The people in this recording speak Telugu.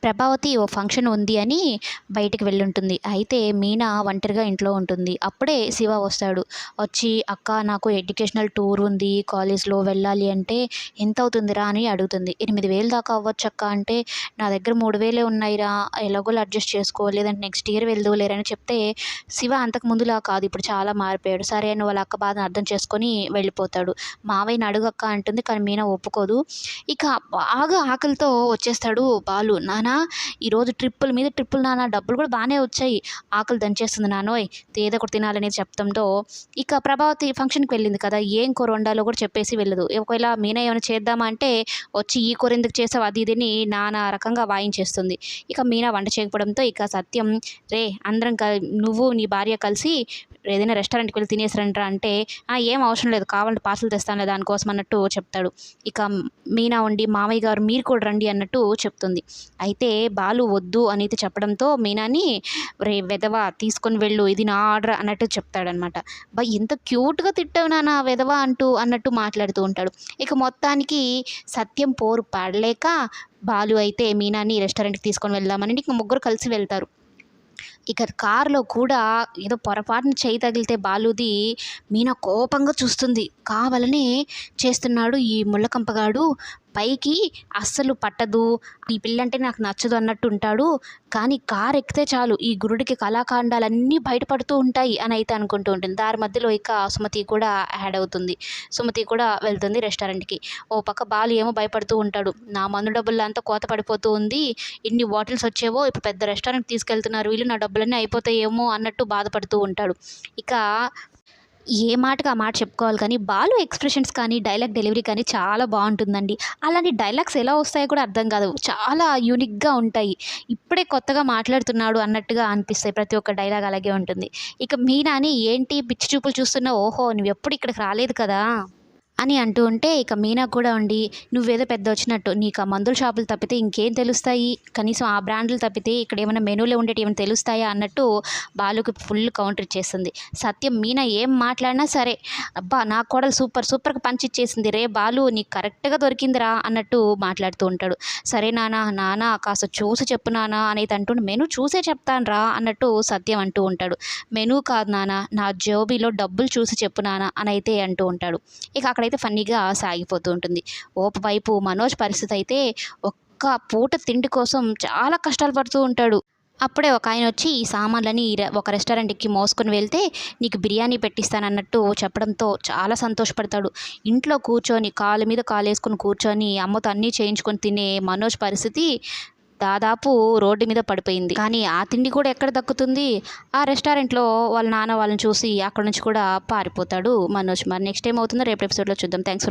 ప్రభావతి ఓ ఫంక్షన్ ఉంది అని బయటికి వెళ్ళుంటుంది. అయితే మీనా ఒంటరిగా ఇంట్లో ఉంటుంది. అప్పుడే శివ వస్తాడు. వచ్చి "అక్క, నాకు ఎడ్యుకేషనల్ టూర్ ఉంది కాలేజ్‌లో వెళ్ళాలి" అంటే "ఎంత అవుతుందిరా?" అని అడుగుతుంది. 8,000 దాకా అవ్వచ్చక్క అంటే "నా దగ్గర 3,000 ఉన్నాయిరా, ఎలాగోలా అడ్జస్ట్ చేసుకో, లేదంటే నెక్స్ట్ ఇయర్ వెళ్దువులేరా" అని చెప్తే శివ అంతకు ముందులా కాదు, ఇప్పుడు చాలా మారిపోయాడు. సరే అని వాళ్ళ అక్క బాధను అర్థం చేసుకొని వెళ్ళిపోతాడు. "మావయ్యని అడుగక్క" అంటుంది. కానీ మీనా ఒప్పుకోదు. ఇక బాగా ఆకలితో వచ్చేస్తాడు బాలు. "నాన్న, ఈరోజు ట్రిప్పుల మీద ట్రిప్పులు నాన్న, డబ్బులు కూడా బాగానే వచ్చాయి, ఆకలి దంచేస్తుంది నాన్నోయ్, ఏదో ఒకటి తినాలనేది చెప్పడంతో ఇక ప్రభావతి ఫంక్షన్కి వెళ్ళింది కదా, ఏం కూర వండాలో కూడా చెప్పేసి వెళ్ళదు. ఒకవేళ మీనా ఏమైనా చేద్దామా అంటే వచ్చి "ఈ కూర ఎందుకు చేసావు" అది ఇదని నానా రకంగా వాయించేస్తుంది. ఇక మీనా వంట చేయకపోవడంతో ఇక సత్యం "రే, అందరం నువ్వు నీ భార్య కలిసి ఏదైనా రెస్టారెంట్కి వెళ్ళి తినేసి రండిరా" అంటే "ఏం అవసరం లేదు, కావాలంటే పార్సల్ తెస్తానులే దానికోసం" అన్నట్టు చెప్తాడు. ఇక మీనా ఉండి "మామయ్య గారు మీరు కూడా రండి" అన్నట్టు చెప్తుంది. అయితే బాలు వద్దు అనేది చెప్పడంతో మీనాని "రే వెధవ, తీసుకొని వెళ్ళు, ఇది నా ఆర్డర్" అన్నట్టు చెప్తాడనమాట. ఎంత క్యూట్‌గా తిట్టావు నాన్న వెధవ అన్నట్టు మాట్లాడుతూ ఉంటాడు. ఇక మొత్తానికి సత్యం పోరు పడలేక బాలు అయితే మీనాని రెస్టారెంట్‌కి తీసుకొని వెళ్దామని ఇంక ముగ్గురు కలిసి వెళ్తారు. ఇక కారులో కూడా ఏదో పొరపాటున చెయ్యి తగిలితే బాలుది మీనా కోపంగా చూస్తుంది. కావాలనే చేస్తున్నాడు ఈ ముళ్ళకంపగాడు, పైకి అస్సలు పట్టదు, ఈ పిల్లంటే నాకు నచ్చదు అన్నట్టు ఉంటాడు. కానీ కారు ఎక్కితే చాలు ఈ గురుడికి కళాఖండాలన్నీ బయటపడుతూ ఉంటాయి అని అయితే అనుకుంటూ ఉంటుంది. దారి మధ్యలో ఇక సుమతి కూడా యాడ్ అవుతుంది. సుమతి కూడా వెళ్తుంది రెస్టారెంట్‌కి. ఓ పక్క బాలు ఏమో భయపడుతూ ఉంటాడు. నా మందు డబ్బుల్లో అంతా కోత పడిపోతూ ఉంది, ఇన్ని బాటిల్స్ వచ్చేవో, ఇప్పుడు పెద్ద రెస్టారెంట్‌కి తీసుకెళ్తున్నారు వీళ్ళు, నా డబ్బులన్నీ అయిపోతాయేమో అన్నట్టు బాధపడుతూ ఉంటాడు. ఇక ఏ మాటకి ఆ మాట చెప్పుకోవాలి, కానీ బాలు ఎక్స్‌ప్రెషన్స్ కానీ, డైలాగ్ డెలివరీ కానీ చాలా బావుంటుందండి. అలాంటి డైలాగ్స్ ఎలా వస్తాయో కూడా అర్థం కాదు, చాలా యూనిక్‌గా ఉంటాయి. ఇప్పుడే కొత్తగా మాట్లాడుతున్నాడు అన్నట్టుగా అనిపిస్తాయి. ప్రతి ఒక్క డైలాగ్ అలాగే ఉంటుంది. ఇక మీనాని "ఏంటి పిచ్చి చూపులు చూస్తున్నావు? ఓహో, నువ్వెప్పుడు ఇక్కడికి రాలేదు కదా" అని అంటూ ఉంటే ఇక మీనా కూడా ఉండి "నువ్వేదో పెద్ద వచ్చినట్టు, నీకు ఆ మందుల షాపులు తప్పితే ఇంకేం తెలుస్తాయి, కనీసం ఆ బ్రాండ్లు తప్పితే ఇక్కడ ఏమైనా మెనూలో ఉండేటివి ఏమైనా తెలుస్తాయా" అన్నట్టు బాలుకి ఫుల్ కౌంటర్ ఇచ్చేస్తుంది. సత్యం మీనా ఏం మాట్లాడినా సరే "అబ్బా, నా కోడలు సూపర్ సూపర్‌గా పంచ్ ఇచ్చేసింది రే బాలు, నీకు కరెక్ట్‌గా దొరికిందిరా" అన్నట్టు మాట్లాడుతూ ఉంటాడు. "సరే నాన్న కాస్త చూసి చెప్పు నాన్న" అనేది అంటుంటే "మెనూ చూసే చెప్తానురా" అన్నట్టు సత్యం అంటూ ఉంటాడు. "మెనూ కాదు నాన్న, నా జేబులో డబ్బులు చూసి చెప్పు నాన్న" అని అయితే అంటూ ఉంటాడు. ఇక అక్కడైతే ఫన్నీగా సాగిపోతూ ఉంటుంది. ఓవైపు మనోజ్ పరిస్థితి అయితే ఒక్క పూట తిండి కోసం చాలా కష్టాలు పడుతూ ఉంటాడు. అప్పుడే ఒక ఆయన వచ్చి ఈ సామాన్లని ఒక రెస్టారెంట్‌కి మోసుకొని వెళ్తే "నీకు బిర్యానీ పెట్టిస్తానన్నట్టు" చెప్పడంతో చాలా సంతోషపడతాడు. ఇంట్లో కూర్చొని కాలు మీద కాలేసుకొని కూర్చొని అమ్మతో అన్నీ చేయించుకొని తినే మనోజ్ పరిస్థితి దాదాపు రోడ్డు మీద పడిపోయింది. కానీ ఆ తిండి కూడా ఎక్కడ దక్కుతుంది, ఆ రెస్టారెంట్‌లో వాళ్ళ నాన్న వాళ్ళని చూసి అక్కడి నుంచి కూడా పారిపోతాడు మనోజ్. మరి నెక్స్ట్ ఏమవుతుందో రేపటి ఎపిసోడ్‌లో చూద్దాం. Thanks for